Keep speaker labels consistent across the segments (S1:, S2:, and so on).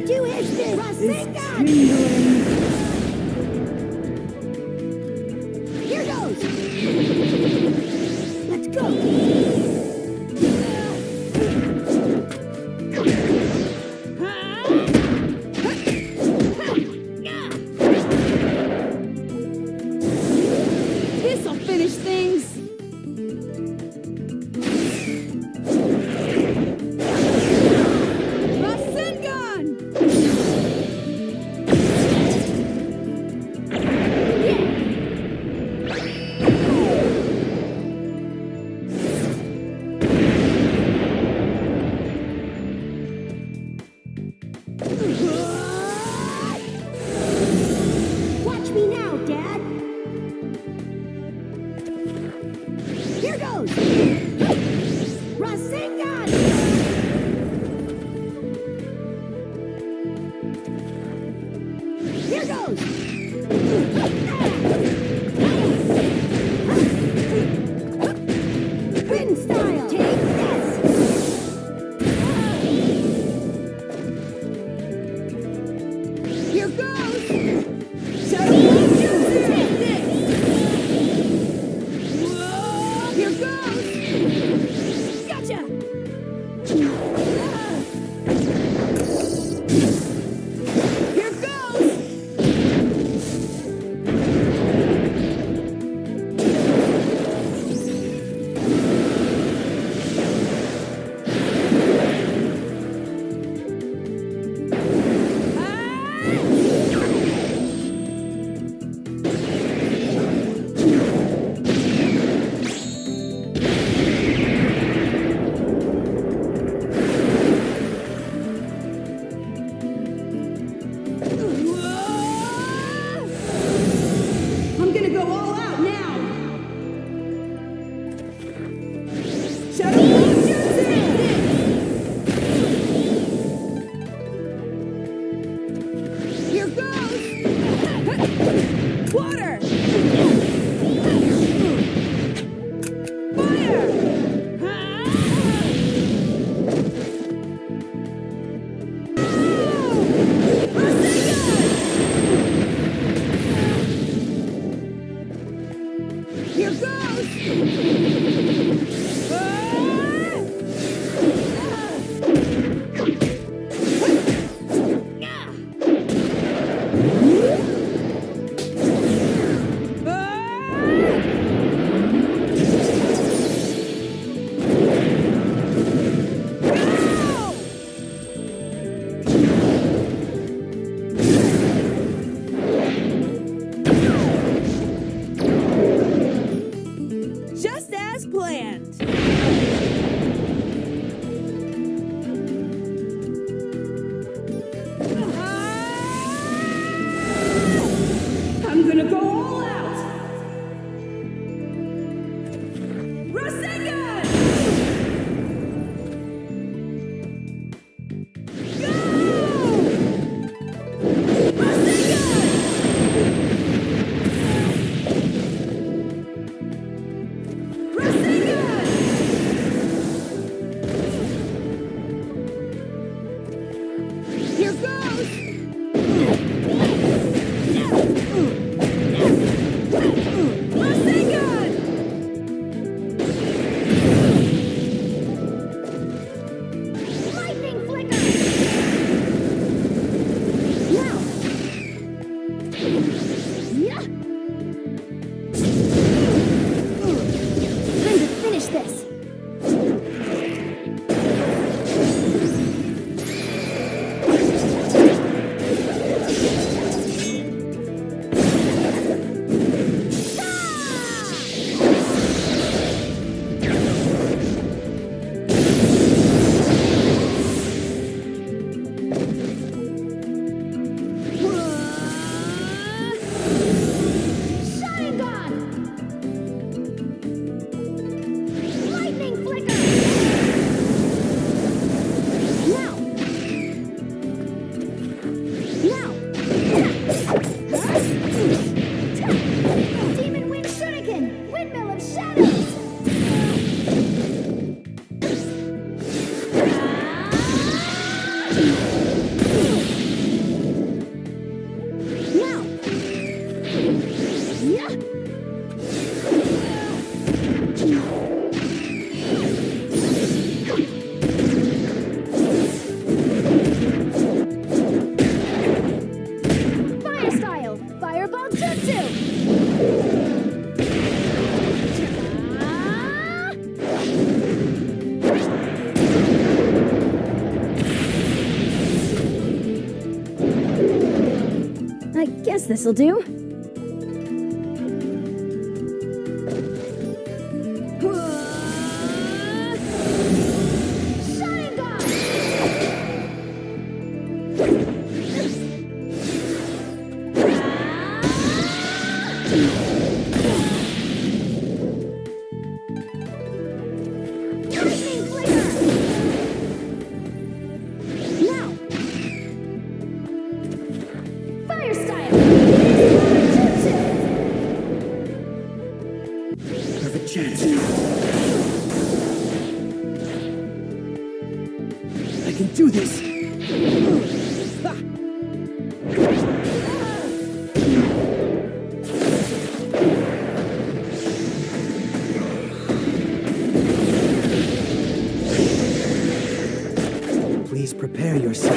S1: do his thing. Rasengan! Here goes! Let's go! This'll finish things! Watch me now, Dad. Here goes. Rasengan! Here goes. Wind style. Take this. Here goes. So take this. Here goes. Gotcha. Here goes. I guess this'll do. Sharingan! Lightning flicker! Now! Fire style! Jutsu!
S2: Perfect chance. I can do this. Ha! Please prepare yourself.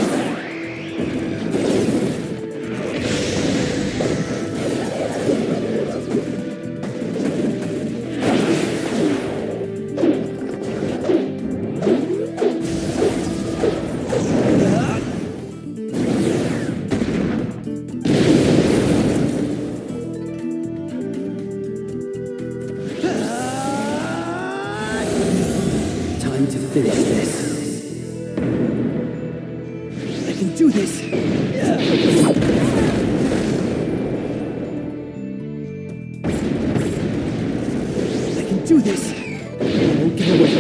S2: Time to finish this. I can do this. I can do this. I won't get away.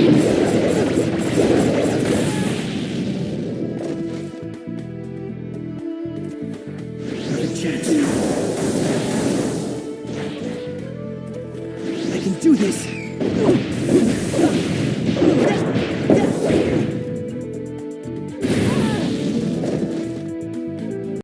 S2: Perfect chance. I can do this.